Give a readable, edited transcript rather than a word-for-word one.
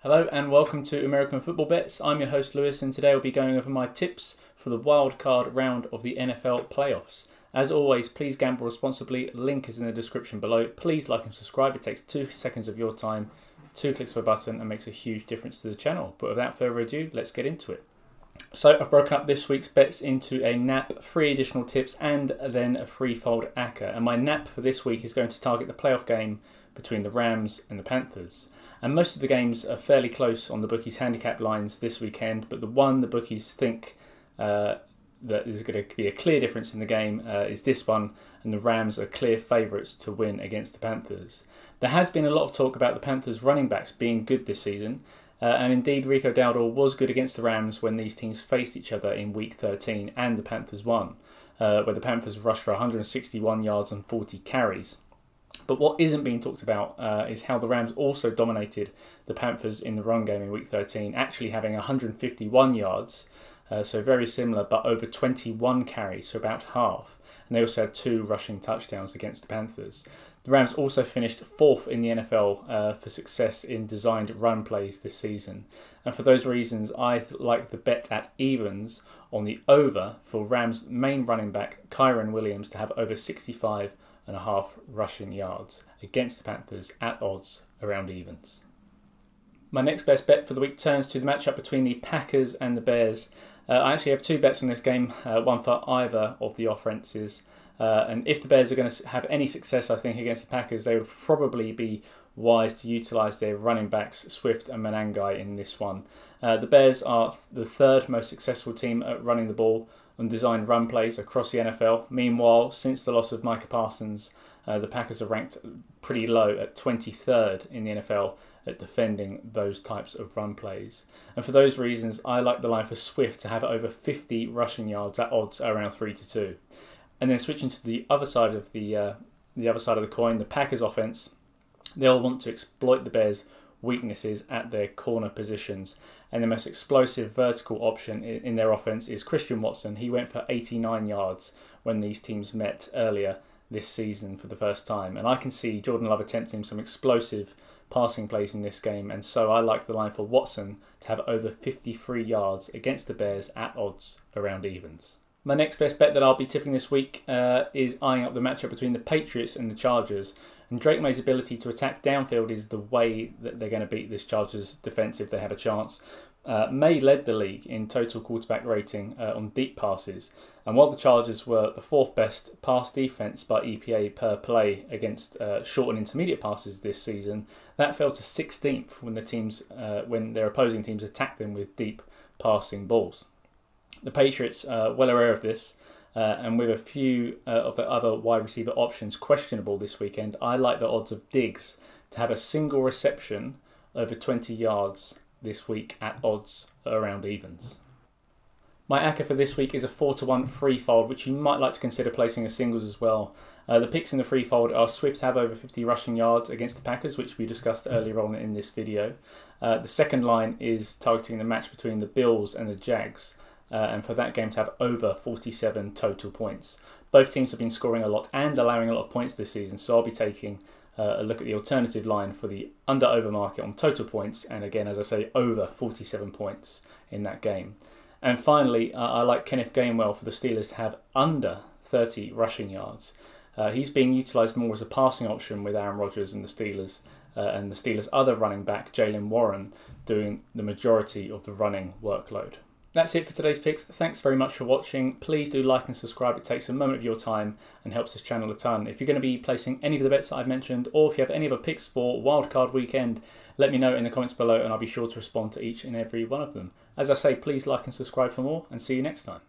Hello and welcome to American Football Bets. I'm your host Lewis and today I'll be going over my tips for the wildcard round of the NFL playoffs. As always, please gamble responsibly. Link is in the description below. Please like and subscribe. It takes 2 seconds of your time, 2 clicks of a button and makes a huge difference to the channel. But without further ado, let's get into it. So I've broken up this week's bets into a nap, 3 additional tips and then a threefold ACCA. And my nap for this week is going to target the playoff game between the Rams and the Panthers. And most of the games are fairly close on the bookies' handicap lines this weekend, but the one the bookies think that is going to be a clear difference in the game is this one, and the Rams are clear favourites to win against the Panthers. There has been a lot of talk about the Panthers' running backs being good this season, and indeed Rico Dowdle was good against the Rams when these teams faced each other in Week 13, and the Panthers won, where the Panthers rushed for 161 yards and 40 carries. But what isn't being talked about is how the Rams also dominated the Panthers in the run game in Week 13, actually having 151 yards, so very similar, but over 21 carries, so about half. And they also had 2 rushing touchdowns against the Panthers. The Rams also finished 4th in the NFL for success in designed run plays this season. And for those reasons, I like the bet at evens on the over for Rams' main running back, Kyren Williams, to have over 65.5 rushing yards against the Panthers at odds around evens. My next best bet for the week turns to the matchup between the Packers and the Bears. I actually have 2 bets on this game, one for either of the offences. And if the Bears are going to have any success, I think, against the Packers, they would probably be wise to utilise their running backs, Swift and Manangai, in this one. The Bears are the 3rd most successful team at running the ball on designed run plays across the NFL. Meanwhile, since the loss of Micah Parsons, the Packers are ranked pretty low at 23rd in the NFL at defending those types of run plays. And for those reasons, I like the line for Swift to have over 50 rushing yards at odds around 3-2. And then switching to the other side of the coin, the Packers offense, they'll want to exploit the Bears' weaknesses at their corner positions. And the most explosive vertical option in their offense is Christian Watson. He went for 89 yards when these teams met earlier this season for the first time. And I can see Jordan Love attempting some explosive passing plays in this game. And so I like the line for Watson to have over 53 yards against the Bears at odds around evens. My next best bet that I'll be tipping this week is eyeing up the matchup between the Patriots and the Chargers. And Drake May's ability to attack downfield is the way that they're going to beat this Chargers defence if they have a chance. May led the league in total quarterback rating on deep passes. And while the Chargers were the 4th best pass defence by EPA per play against short and intermediate passes this season, that fell to 16th when their opposing teams attacked them with deep passing balls. The Patriots are well aware of this, and with a few of the other wide receiver options questionable this weekend, I like the odds of Diggs to have a single reception over 20 yards this week at odds around evens. My ACCA for this week is a 4-1 threefold, which you might like to consider placing as singles as well. The picks in the threefold are Swift to have over 50 rushing yards against the Packers, which we discussed earlier on in this video. The second line is targeting the match between the Bills and the Jags. And for that game to have over 47 total points. Both teams have been scoring a lot and allowing a lot of points this season, so I'll be taking a look at the alternative line for the under-over market on total points, and again, as I say, over 47 points in that game. And finally, I like Kenneth Gainwell for the Steelers to have under 30 rushing yards. He's being utilised more as a passing option with Aaron Rodgers and the Steelers' other running back, Jaylen Warren, doing the majority of the running workload. That's it for today's picks. Thanks very much for watching. Please do like and subscribe. It takes a moment of your time and helps this channel a ton. If you're going to be placing any of the bets that I've mentioned, or if you have any other picks for wildcard weekend, let me know in the comments below and I'll be sure to respond to each and every one of them. As I say, please like and subscribe for more and see you next time.